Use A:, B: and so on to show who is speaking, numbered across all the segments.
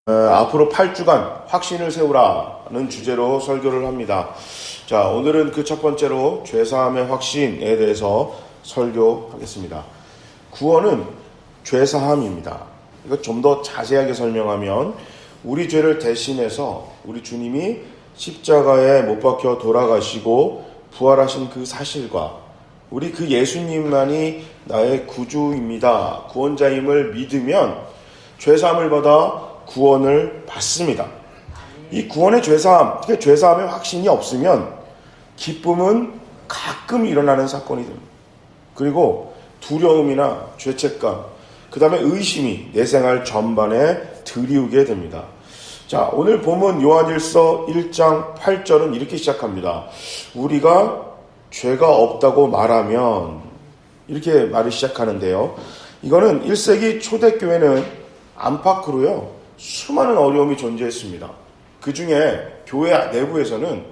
A: 앞으로 8주간 확신을 세우라는 주제로 설교를 합니다. 자, 오늘은 그 첫 번째로 죄사함의 확신에 대해서 설교하겠습니다. 구원은 죄사함입니다. 이거 좀 더 자세하게 설명하면 우리 죄를 대신해서 우리 주님이 십자가에 못 박혀 돌아가시고 부활하신 그 사실과 우리 그 예수님만이 나의 구주입니다, 구원자임을 믿으면 죄사함을 받아 구원을 받습니다. 이 구원의 죄사함, 죄사함의 확신이 없으면 기쁨은 가끔 일어나는 사건이 됩니다. 그리고 두려움이나 죄책감, 그 다음에 의심이 내 생활 전반에 들이우게 됩니다. 자, 오늘 본문 요한일서 1장 8절은 이렇게 시작합니다. 우리가 죄가 없다고 말하면, 이렇게 말을 시작하는데요. 이거는 1세기 초대교회는 안팎으로요, 수많은 어려움이 존재했습니다. 그 중에 교회 내부에서는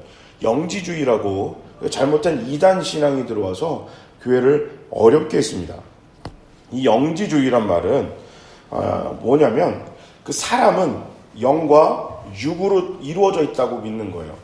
A: 영지주의라고 잘못된 이단 신앙이 들어와서 교회를 어렵게 했습니다. 이 영지주의란 말은 뭐냐면 그 사람은 영과 육으로 이루어져 있다고 믿는 거예요.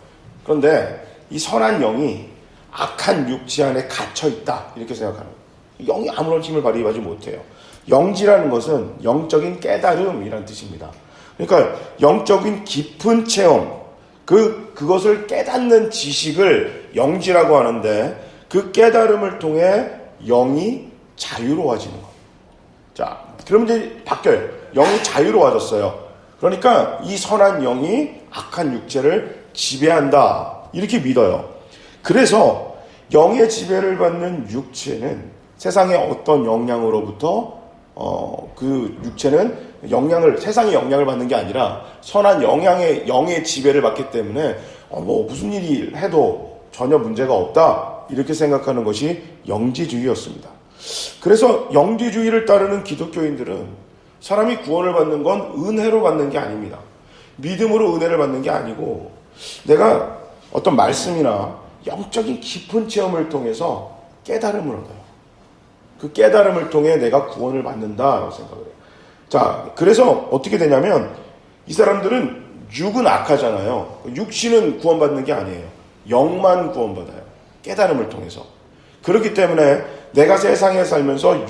A: 그런데 이 선한 영이 악한 육체 안에 갇혀 있다, 이렇게 생각하는 거예요. 영이 아무런 힘을 발휘하지 못해요. 영지라는 것은 영적인 깨달음이라는 뜻입니다. 그러니까 영적인 깊은 체험, 그것을 깨닫는 지식을 영지라고 하는데, 그 깨달음을 통해 영이 자유로워지는 것. 자, 그럼 이제 바뀌어요. 영이 자유로워졌어요. 그러니까 이 선한 영이 악한 육체를 지배한다, 이렇게 믿어요. 그래서 영의 지배를 받는 육체는 세상의 어떤 영향으로부터 그 육체는 세상의 영향을 받는 게 아니라 선한 영의 지배를 받기 때문에 무슨 일이 해도 전혀 문제가 없다, 이렇게 생각하는 것이 영지주의였습니다. 그래서 영지주의를 따르는 기독교인들은 사람이 구원을 받는 건 은혜로 받는 게 아닙니다. 믿음으로 은혜를 받는 게 아니고, 내가 어떤 말씀이나 영적인 깊은 체험을 통해서 깨달음을 얻어요. 그 깨달음을 통해 내가 구원을 받는다라고 생각을 해요. 자, 그래서 어떻게 되냐면 이 사람들은 육은 악하잖아요. 육신은 구원받는 게 아니에요. 영만 구원받아요. 깨달음을 통해서. 그렇기 때문에 내가 세상에 살면서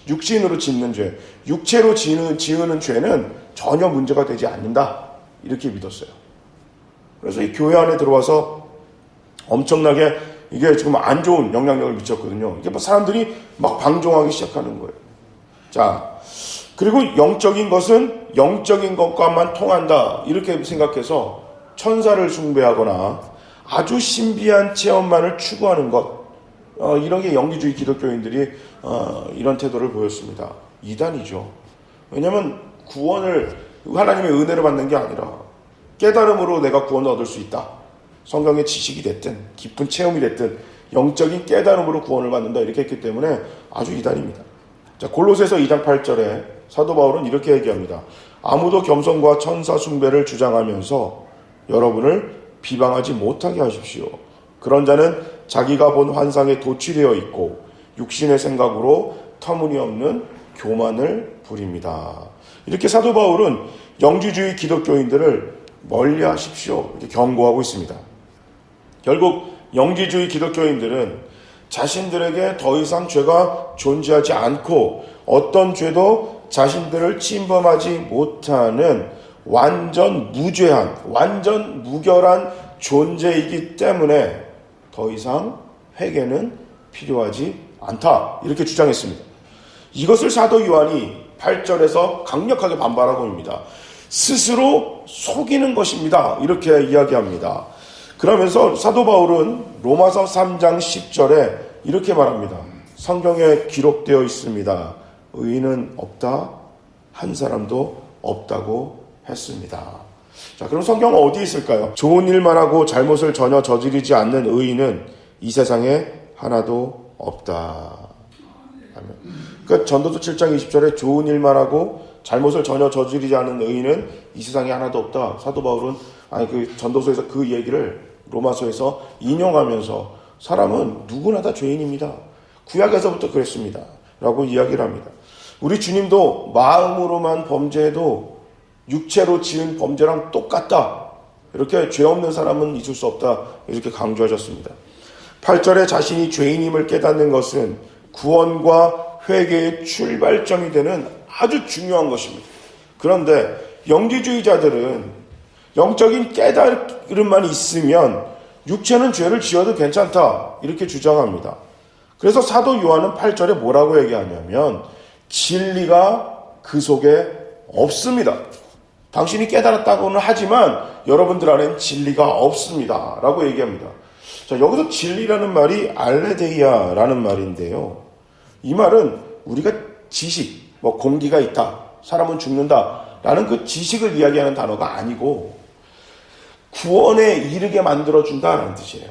A: 육신으로 짓는 죄, 육체로 지으는 죄는 전혀 문제가 되지 않는다, 이렇게 믿었어요. 그래서 이 교회 안에 들어와서 엄청나게 이게 지금 안 좋은 영향력을 미쳤거든요. 이게 사람들이 막 방종하기 시작하는 거예요. 자, 그리고 영적인 것은 영적인 것과만 통한다, 이렇게 생각해서 천사를 숭배하거나 아주 신비한 체험만을 추구하는 것, 이런 게 영지주의 기독교인들이 이런 태도를 보였습니다. 이단이죠. 왜냐하면 구원을 하나님의 은혜로 받는 게 아니라 깨달음으로 내가 구원을 얻을 수 있다. 성경의 지식이 됐든 깊은 체험이 됐든 영적인 깨달음으로 구원을 받는다, 이렇게 했기 때문에 아주 이단입니다. 자, 골로새서 2장 8절에 사도 바울은 이렇게 얘기합니다. 아무도 겸손과 천사 숭배를 주장하면서 여러분을 비방하지 못하게 하십시오. 그런 자는 자기가 본 환상에 도취되어 있고 육신의 생각으로 터무니없는 교만을 부립니다. 이렇게 사도 바울은 영지주의 기독교인들을 멀리하십시오, 이렇게 경고하고 있습니다. 결국 영지주의 기독교인들은 자신들에게 더 이상 죄가 존재하지 않고 어떤 죄도 자신들을 침범하지 못하는 완전 무죄한, 완전 무결한 존재이기 때문에 더 이상 회개는 필요하지 않다, 이렇게 주장했습니다. 이것을 사도 요한이 8절에서 강력하게 반발하고 있습니다. 스스로 속이는 것입니다, 이렇게 이야기합니다. 그러면서 사도 바울은 로마서 3장 10절에 이렇게 말합니다. 성경에 기록되어 있습니다. 의인은 없다, 한 사람도 없다고 했습니다. 자, 그럼 성경은 어디 있을까요? 좋은 일만 하고 잘못을 전혀 저지르지 않는 의인은 이 세상에 하나도 없다. 그러니까 전도서 7장 20절에 좋은 일만 하고 잘못을 전혀 저지르지 않는 의인은 이 세상에 하나도 없다. 사도 바울은 전도서에서 그 얘기를 로마서에서 인용하면서 사람은 누구나 다 죄인입니다, 구약에서부터 그랬습니다, 라고 이야기를 합니다. 우리 주님도 마음으로만 범죄해도 육체로 지은 범죄랑 똑같다. 이렇게 죄 없는 사람은 있을 수 없다. 이렇게 강조하셨습니다. 8절에 자신이 죄인임을 깨닫는 것은 구원과 회개의 출발점이 되는 아주 중요한 것입니다. 그런데 영지주의자들은 영적인 깨달음만 있으면 육체는 죄를 지어도 괜찮다. 이렇게 주장합니다. 그래서 사도 요한은 8절에 뭐라고 얘기하냐면 진리가 그 속에 없습니다. 당신이 깨달았다고는 하지만 여러분들 안엔 진리가 없습니다. 라고 얘기합니다. 자, 여기서 진리라는 말이 알레데이아라는 말인데요. 이 말은 우리가 지식, 공기가 있다, 사람은 죽는다 라는 그 지식을 이야기하는 단어가 아니고 구원에 이르게 만들어준다라는 뜻이에요.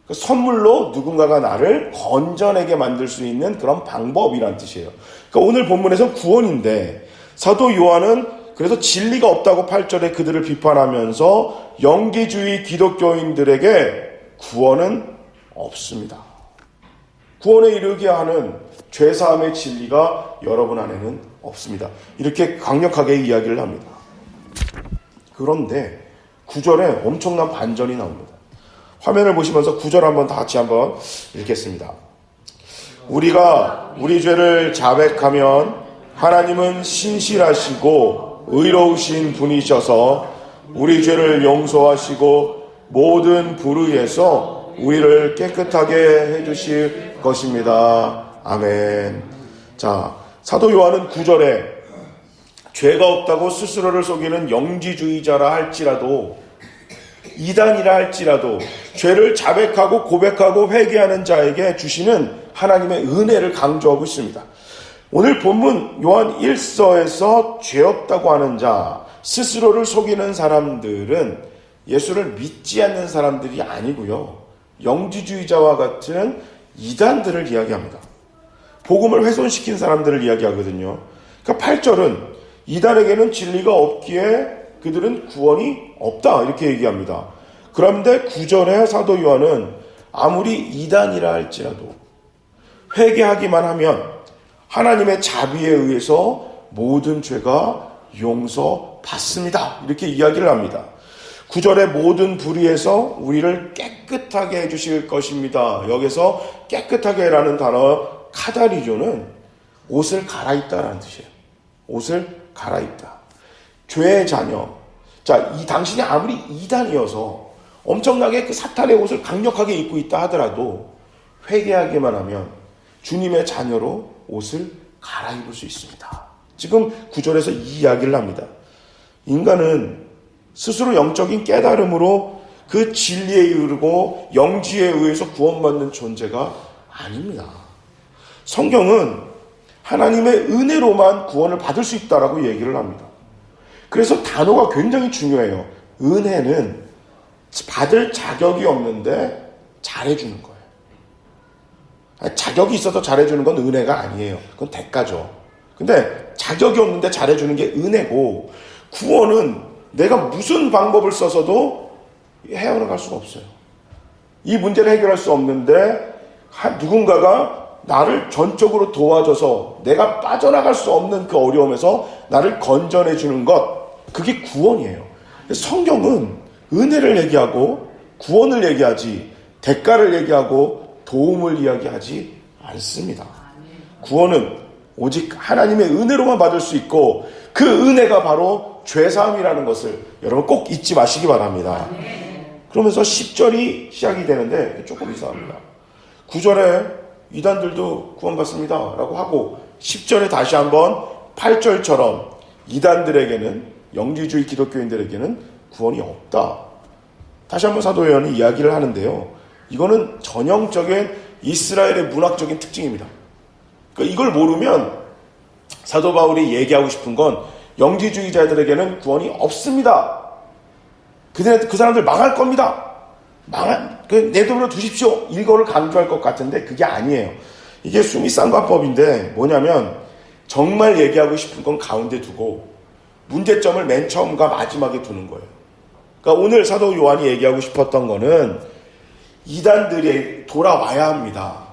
A: 그 선물로 누군가가 나를 건져내게 만들 수 있는 그런 방법이라는 뜻이에요. 그러니까 오늘 본문에서 구원인데 사도 요한은 그래서 진리가 없다고 8절에 그들을 비판하면서 영지주의 기독교인들에게 구원은 없습니다. 구원에 이르게 하는 죄사함의 진리가 여러분 안에는 없습니다. 이렇게 강력하게 이야기를 합니다. 그런데 9절에 엄청난 반전이 나옵니다. 화면을 보시면서 9절 같이 한번 읽겠습니다. 우리가 우리 죄를 자백하면 하나님은 신실하시고 의로우신 분이셔서 우리 죄를 용서하시고 모든 불의에서 우리를 깨끗하게 해주실 것입니다. 아멘. 자, 사도 요한은 9절에 죄가 없다고 스스로를 속이는 영지주의자라 할지라도 이단이라 할지라도 죄를 자백하고 고백하고 회개하는 자에게 주시는 하나님의 은혜를 강조하고 있습니다. 오늘 본문 요한 1서에서 죄 없다고 하는 자, 스스로를 속이는 사람들은 예수를 믿지 않는 사람들이 아니고요. 영지주의자와 같은 이단들을 이야기합니다. 복음을 훼손시킨 사람들을 이야기하거든요. 그러니까 8절은 이단에게는 진리가 없기에 그들은 구원이 없다 이렇게 얘기합니다. 그런데 9절에 사도 요한은 아무리 이단이라 할지라도 회개하기만 하면 하나님의 자비에 의해서 모든 죄가 용서받습니다. 이렇게 이야기를 합니다. 9절의 모든 불의에서 우리를 깨끗하게 해주실 것입니다. 여기서 깨끗하게라는 단어 카다리조는 옷을 갈아입다라는 뜻이에요. 옷을 갈아입다. 죄의 자녀. 자, 당신이 아무리 이단이어서 엄청나게 그 사탄의 옷을 강력하게 입고 있다 하더라도 회개하기만 하면 주님의 자녀로 옷을 갈아입을 수 있습니다. 지금 9절에서 이 이야기를 합니다. 인간은 스스로 영적인 깨달음으로 그 진리에 이르고 영지에 의해서 구원받는 존재가 아닙니다. 성경은 하나님의 은혜로만 구원을 받을 수 있다라고 얘기를 합니다. 그래서 단어가 굉장히 중요해요. 은혜는 받을 자격이 없는데 잘해주는 거예요. 자격이 있어서 잘해주는 건 은혜가 아니에요. 그건 대가죠. 근데 자격이 없는데 잘해주는 게 은혜고, 구원은 내가 무슨 방법을 써서도 헤어나갈 수가 없어요. 이 문제를 해결할 수 없는데 누군가가 나를 전적으로 도와줘서 내가 빠져나갈 수 없는 그 어려움에서 나를 건져내 주는 것, 그게 구원이에요. 성경은 은혜를 얘기하고 구원을 얘기하지 대가를 얘기하고 도움을 이야기하지 않습니다. 구원은 오직 하나님의 은혜로만 받을 수 있고, 그 은혜가 바로 죄사함이라는 것을 여러분 꼭 잊지 마시기 바랍니다. 그러면서 10절이 시작이 되는데 조금 이상합니다. 9절에 이단들도 구원받습니다 라고 하고, 10절에 다시 한번 8절처럼 이단들에게는, 영지주의 기독교인들에게는 구원이 없다. 다시 한번 사도 요한이 이야기를 하는데요. 이거는 전형적인 이스라엘의 문학적인 특징입니다. 그러니까 이걸 모르면 사도 바울이 얘기하고 싶은 건 영지주의자들에게는 구원이 없습니다. 그 사람들 망할 겁니다. 내버려 두십시오. 이거를 강조할 것 같은데 그게 아니에요. 이게 수미상관법인데 뭐냐면, 정말 얘기하고 싶은 건 가운데 두고 문제점을 맨 처음과 마지막에 두는 거예요. 그러니까 오늘 사도 요한이 얘기하고 싶었던 거는 이단들이 돌아와야 합니다.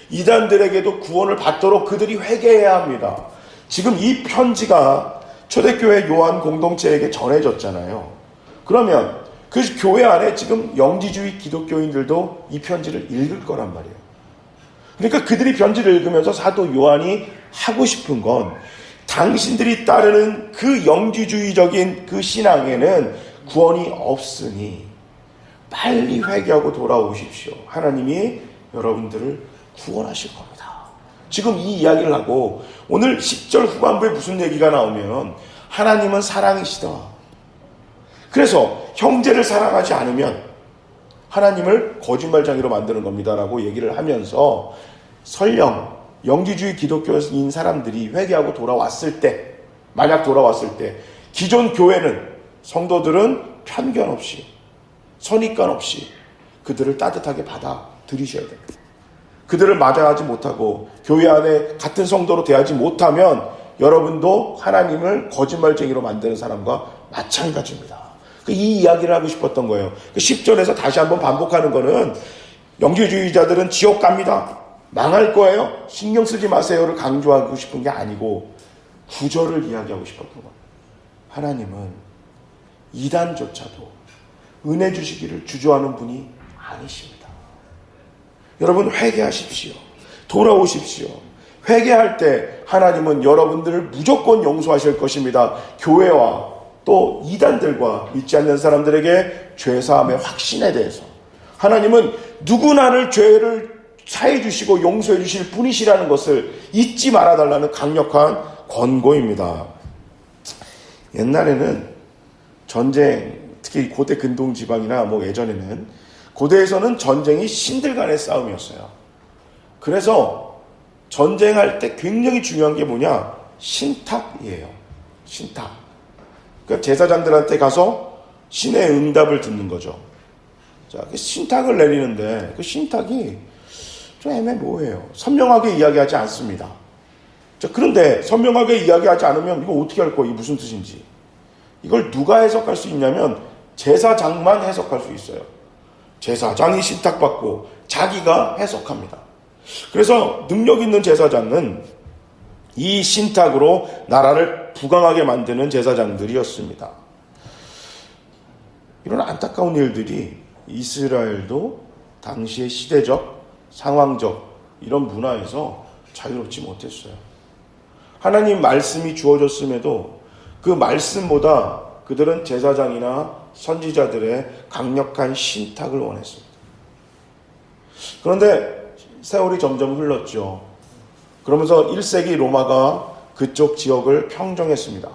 A: 이단들에게도 구원을 받도록 그들이 회개해야 합니다. 지금 이 편지가 초대교회 요한 공동체에게 전해졌잖아요. 그러면 그 교회 안에 지금 영지주의 기독교인들도 이 편지를 읽을 거란 말이에요. 그러니까 그들이 편지를 읽으면서 사도 요한이 하고 싶은 건 당신들이 따르는 그 영지주의적인 그 신앙에는 구원이 없으니 빨리 회개하고 돌아오십시오. 하나님이 여러분들을 구원하실 겁니다. 지금 이 이야기를 하고 오늘 10절 후반부에 무슨 얘기가 나오면 하나님은 사랑이시다. 그래서 형제를 사랑하지 않으면 하나님을 거짓말쟁이로 만드는 겁니다라고 얘기를 하면서 설령 영지주의 기독교인 사람들이 회개하고 돌아왔을 때, 만약 돌아왔을 때 기존 교회는 성도들은 편견 없이 선입관 없이 그들을 따뜻하게 받아들이셔야 됩니다. 그들을 맞아하지 못하고 교회 안에 같은 성도로 대하지 못하면 여러분도 하나님을 거짓말쟁이로 만드는 사람과 마찬가지입니다. 이 이야기를 하고 싶었던 거예요. 10절에서 다시 한번 반복하는 거는 영지주의자들은 지옥 갑니다. 망할 거예요. 신경 쓰지 마세요를 강조하고 싶은 게 아니고 9절을 이야기하고 싶었던 거예요. 하나님은 이단조차도 은혜 주시기를 주저하는 분이 아니십니다. 여러분 회개하십시오. 돌아오십시오. 회개할 때 하나님은 여러분들을 무조건 용서하실 것입니다. 교회와 또 이단들과 믿지 않는 사람들에게 죄사함의 확신에 대해서 하나님은 누구나를 죄를 사해 주시고 용서해 주실 분이시라는 것을 잊지 말아달라는 강력한 권고입니다. 옛날에는 전쟁, 특히 고대 근동 지방이나 예전에는 고대에서는 전쟁이 신들 간의 싸움이었어요. 그래서 전쟁할 때 굉장히 중요한 게 뭐냐? 신탁이에요. 신탁. 그러니까 제사장들한테 가서 신의 응답을 듣는 거죠. 자, 그 신탁을 내리는데 그 신탁이 좀 애매모호해요. 선명하게 이야기하지 않습니다. 자, 그런데 선명하게 이야기하지 않으면 이거 어떻게 할 거야? 이게 무슨 뜻인지. 이걸 누가 해석할 수 있냐면 제사장만 해석할 수 있어요. 제사장이 신탁받고 자기가 해석합니다. 그래서 능력 있는 제사장은 이 신탁으로 나라를 부강하게 만드는 제사장들이었습니다. 이런 안타까운 일들이 이스라엘도 당시의 시대적, 상황적 이런 문화에서 자유롭지 못했어요. 하나님 말씀이 주어졌음에도 그 말씀보다 그들은 제사장이나 선지자들의 강력한 신탁을 원했습니다. 그런데 세월이 점점 흘렀죠. 그러면서 1세기 로마가 그쪽 지역을 평정했습니다.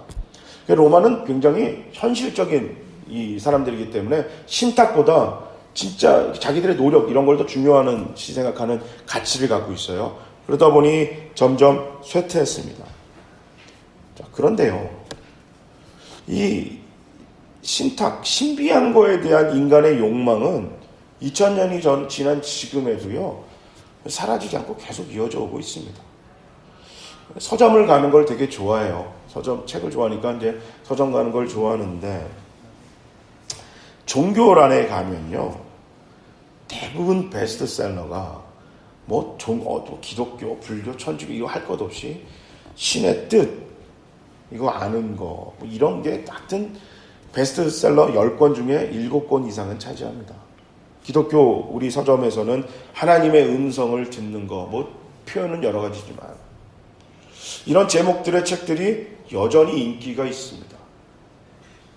A: 로마는 굉장히 현실적인 이 사람들이기 때문에 신탁보다 진짜 자기들의 노력 이런 걸 더 중요하는 생각하는 가치를 갖고 있어요. 그러다 보니 점점 쇠퇴했습니다. 자, 그런데요, 이 신탁, 신비한 거에 대한 인간의 욕망은 2000년이 지난 지금에도요 사라지지 않고 계속 이어져 오고 있습니다. 서점을 가는 걸 되게 좋아해요. 서점, 책을 좋아하니까 이제 서점 가는 걸 좋아하는데 종교란에 가면요 대부분 베스트셀러가 기독교, 불교, 천주교 이거 할 것 없이 신의 뜻 이거 아는 거 이런 게 하여튼 베스트셀러 10권 중에 7권 이상은 차지합니다. 기독교 우리 서점에서는 하나님의 음성을 듣는 거 표현은 여러 가지지만 이런 제목들의 책들이 여전히 인기가 있습니다.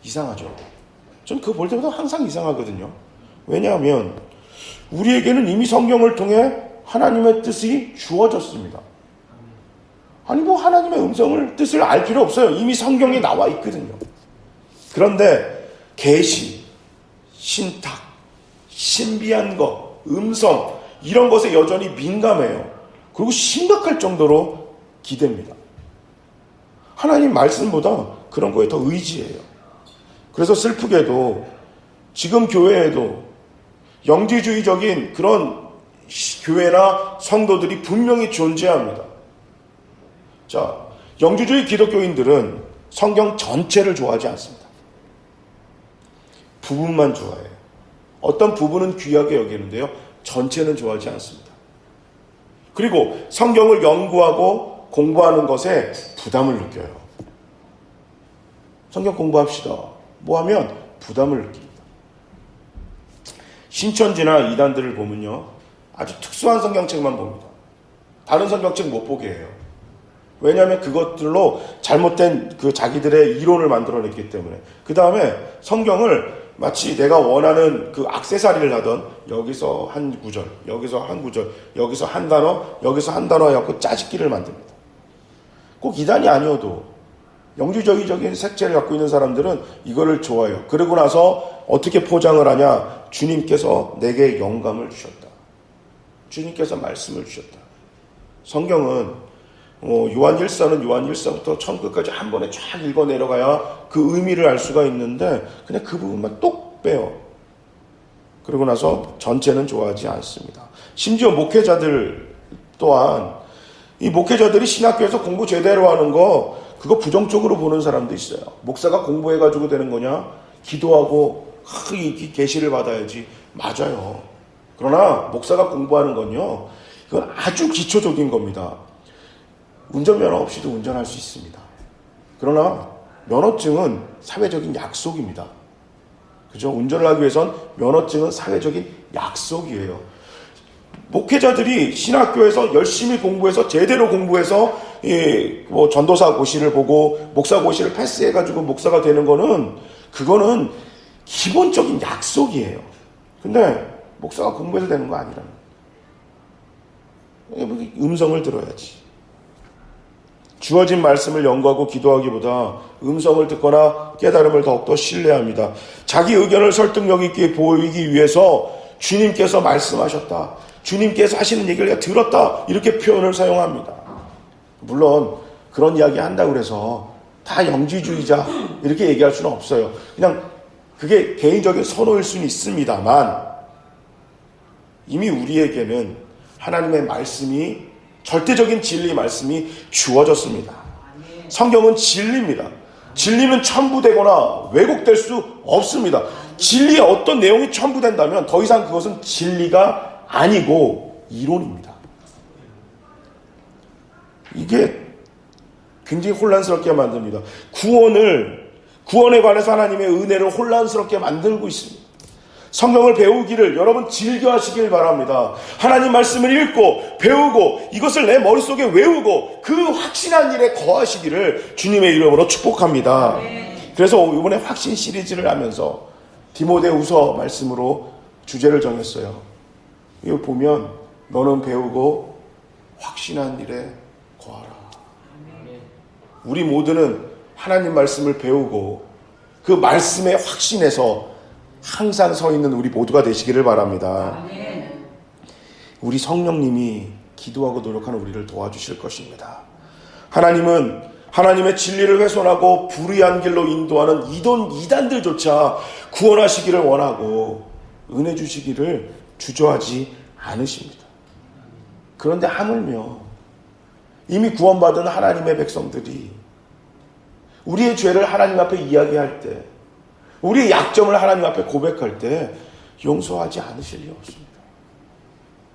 A: 이상하죠? 전 그거 볼 때마다 항상 이상하거든요. 왜냐하면 우리에게는 이미 성경을 통해 하나님의 뜻이 주어졌습니다. 아니 하나님의 음성을 뜻을 알 필요 없어요. 이미 성경에 나와 있거든요. 그런데 계시, 신탁, 신비한 것, 음성 이런 것에 여전히 민감해요. 그리고 심각할 정도로 기댑니다. 하나님 말씀보다 그런 거에 더 의지해요. 그래서 슬프게도 지금 교회에도 영지주의적인 그런 교회나 성도들이 분명히 존재합니다. 자, 영지주의 기독교인들은 성경 전체를 좋아하지 않습니다. 부분만 좋아해요. 어떤 부분은 귀하게 여기는데요. 전체는 좋아하지 않습니다. 그리고 성경을 연구하고 공부하는 것에 부담을 느껴요. 성경 공부합시다. 뭐 하면 부담을 느낍니다. 신천지나 이단들을 보면요, 아주 특수한 성경책만 봅니다. 다른 성경책 못 보게 해요. 왜냐하면 그것들로 잘못된 그 자기들의 이론을 만들어냈기 때문에. 그 다음에 성경을 마치 내가 원하는 그 액세서리를 하던, 여기서 한 구절, 여기서 한 구절, 여기서 한 단어, 여기서 한 단어 해갖고 짜집기를 만듭니다. 꼭 이단이 아니어도 영주주의적인 색채를 갖고 있는 사람들은 이거를 좋아해요. 그러고 나서 어떻게 포장을 하냐? 주님께서 내게 영감을 주셨다. 주님께서 말씀을 주셨다. 성경은 요한 1서는 요한 1서부터 처음 끝까지 한 번에 쫙 읽어 내려가야 그 의미를 알 수가 있는데 그냥 그 부분만 똑 빼요. 그러고 나서 전체는 좋아하지 않습니다. 심지어 목회자들 또한 이 목회자들이 신학교에서 공부 제대로 하는 거 그거 부정적으로 보는 사람도 있어요. 목사가 공부해가지고 되는 거냐? 기도하고 이 계시를 받아야지. 맞아요. 그러나 목사가 공부하는 건요, 이건 아주 기초적인 겁니다. 운전면허 없이도 운전할 수 있습니다. 그러나 면허증은 사회적인 약속입니다. 그죠? 운전을 하기 위해선 면허증은 사회적인 약속이에요. 목회자들이 신학교에서 열심히 공부해서 제대로 공부해서 뭐 전도사 고시를 보고 목사 고시를 패스해가지고 목사가 되는 거는 그거는 기본적인 약속이에요. 근데 목사가 공부해서 되는 거 아니라는 거예요. 음성을 들어야지. 주어진 말씀을 연구하고 기도하기보다 음성을 듣거나 깨달음을 더욱더 신뢰합니다. 자기 의견을 설득력 있게 보이기 위해서 주님께서 말씀하셨다, 주님께서 하시는 얘기를 내가 들었다, 이렇게 표현을 사용합니다. 물론 그런 이야기 한다고 해서 다 영지주의자 이렇게 얘기할 수는 없어요. 그냥 그게 개인적인 선호일 수는 있습니다만 이미 우리에게는 하나님의 말씀이, 절대적인 진리 말씀이 주어졌습니다. 성경은 진리입니다. 진리는 첨부되거나 왜곡될 수 없습니다. 진리의 어떤 내용이 첨부된다면 더 이상 그것은 진리가 아니고 이론입니다. 이게 굉장히 혼란스럽게 만듭니다. 구원에 관해서 하나님의 은혜를 혼란스럽게 만들고 있습니다. 성경을 배우기를 여러분 즐겨 하시길 바랍니다. 하나님 말씀을 읽고 배우고 이것을 내 머릿속에 외우고 그 확신한 일에 거하시기를 주님의 이름으로 축복합니다. 그래서 이번에 확신 시리즈를 하면서 디모데후서 말씀으로 주제를 정했어요. 이거 보면 너는 배우고 확신한 일에 거하라. 우리 모두는 하나님 말씀을 배우고 그 말씀에 확신해서 항상 서 있는 우리 모두가 되시기를 바랍니다. 우리 성령님이 기도하고 노력하는 우리를 도와주실 것입니다. 하나님은 하나님의 진리를 훼손하고 불의한 길로 인도하는 이단들조차 구원하시기를 원하고 은혜 주시기를 주저하지 않으십니다. 그런데 하물며 이미 구원받은 하나님의 백성들이 우리의 죄를 하나님 앞에 이야기할 때, 우리의 약점을 하나님 앞에 고백할 때 용서하지 않으실 리 없습니다.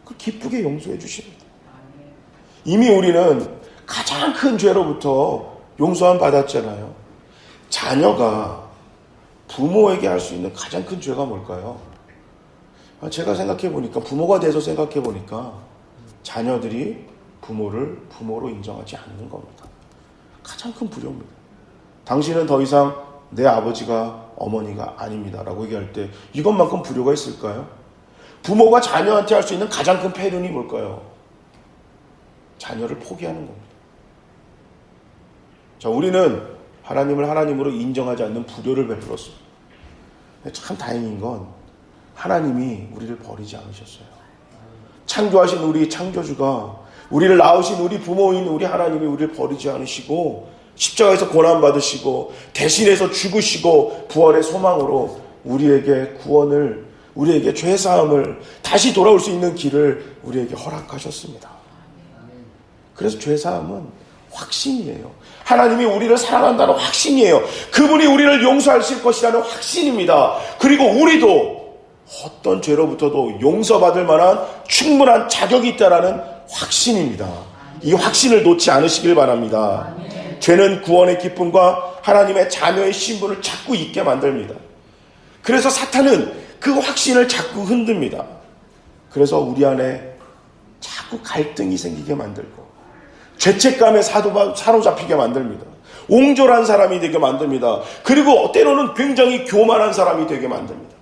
A: 그 기쁘게 용서해 주십니다. 이미 우리는 가장 큰 죄로부터 용서함 받았잖아요. 자녀가 부모에게 할 수 있는 가장 큰 죄가 뭘까요? 제가 생각해 보니까, 부모가 돼서 생각해 보니까 자녀들이 부모를 부모로 인정하지 않는 겁니다. 가장 큰 불효입니다. 당신은 더 이상 내 아버지가 어머니가 아닙니다 라고 얘기할 때 이것만큼 불효가 있을까요? 부모가 자녀한테 할 수 있는 가장 큰 패륜이 뭘까요? 자녀를 포기하는 겁니다. 자, 우리는 하나님을 하나님으로 인정하지 않는 불효를 베풀었습니다. 참 다행인 건 하나님이 우리를 버리지 않으셨어요. 창조하신 우리 창조주가, 우리를 낳으신 우리 부모인 우리 하나님이 우리를 버리지 않으시고 십자가에서 고난받으시고 대신해서 죽으시고 부활의 소망으로 우리에게 구원을, 우리에게 죄사함을, 다시 돌아올 수 있는 길을 우리에게 허락하셨습니다. 그래서 죄사함은 확신이에요. 하나님이 우리를 사랑한다는 확신이에요. 그분이 우리를 용서하실 것이라는 확신입니다. 그리고 우리도 어떤 죄로부터도 용서받을 만한 충분한 자격이 있다는 확신입니다. 이 확신을 놓지 않으시길 바랍니다. 죄는 구원의 기쁨과 하나님의 자녀의 신분을 자꾸 잊게 만듭니다. 그래서 사탄은 그 확신을 자꾸 흔듭니다. 그래서 우리 안에 자꾸 갈등이 생기게 만들고 죄책감에 사로잡히게 만듭니다. 옹졸한 사람이 되게 만듭니다. 그리고 때로는 굉장히 교만한 사람이 되게 만듭니다.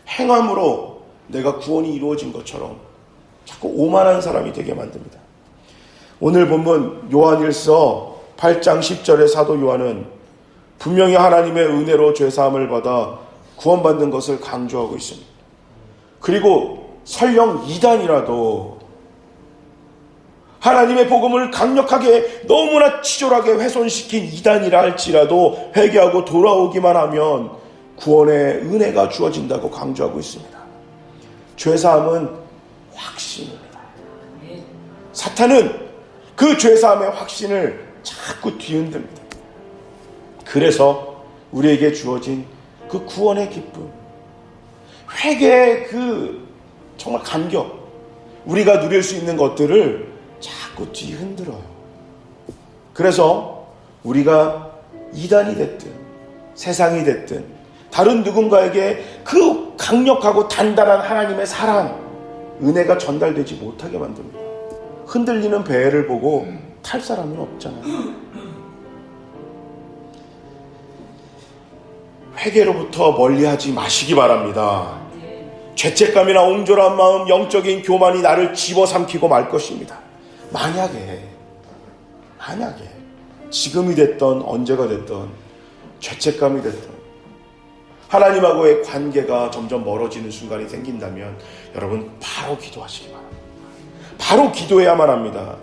A: 행함으로 내가 구원이 이루어진 것처럼 자꾸 오만한 사람이 되게 만듭니다. 오늘 본문 요한일서 8장 10절의 사도 요한은 분명히 하나님의 은혜로 죄사함을 받아 구원받는 것을 강조하고 있습니다. 그리고 설령 이단이라도 하나님의 복음을 강력하게 너무나 치졸하게 훼손시킨 이단이라 할지라도 회개하고 돌아오기만 하면 구원의 은혜가 주어진다고 강조하고 있습니다. 죄사함은 확신입니다. 사탄은 그 죄사함의 확신을 자꾸 뒤흔듭니다. 그래서 우리에게 주어진 그 구원의 기쁨, 회개의 그 정말 감격, 우리가 누릴 수 있는 것들을 자꾸 뒤흔들어요. 그래서 우리가 이단이 됐든 세상이 됐든 다른 누군가에게 그 강력하고 단단한 하나님의 사랑, 은혜가 전달되지 못하게 만듭니다. 흔들리는 배를 보고 탈 사람이 없잖아요. 회개로부터 멀리하지 마시기 바랍니다. 죄책감이나 옹졸한 마음, 영적인 교만이 나를 집어삼키고 말 것입니다. 만약에 지금이 됐던 언제가 됐던 죄책감이 됐던 하나님하고의 관계가 점점 멀어지는 순간이 생긴다면 여러분 바로 기도하시기 바랍니다. 바로 기도해야만 합니다.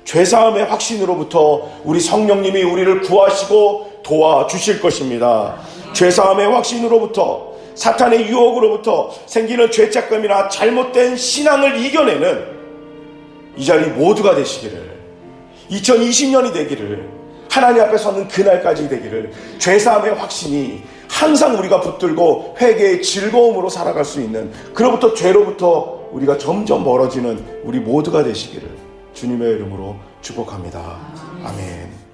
A: 죄사함의 확신으로부터 우리 성령님이 우리를 구하시고 도와주실 것입니다. 죄사함의 확신으로부터 사탄의 유혹으로부터 생기는 죄책감이나 잘못된 신앙을 이겨내는 이 자리 모두가 되시기를, 2020년이 되기를, 하나님 앞에 서는 그날까지 되기를, 죄사함의 확신이 항상 우리가 붙들고 회개의 즐거움으로 살아갈 수 있는, 그로부터 죄로부터 우리가 점점 멀어지는 우리 모두가 되시기를 주님의 이름으로 축복합니다. 아멘.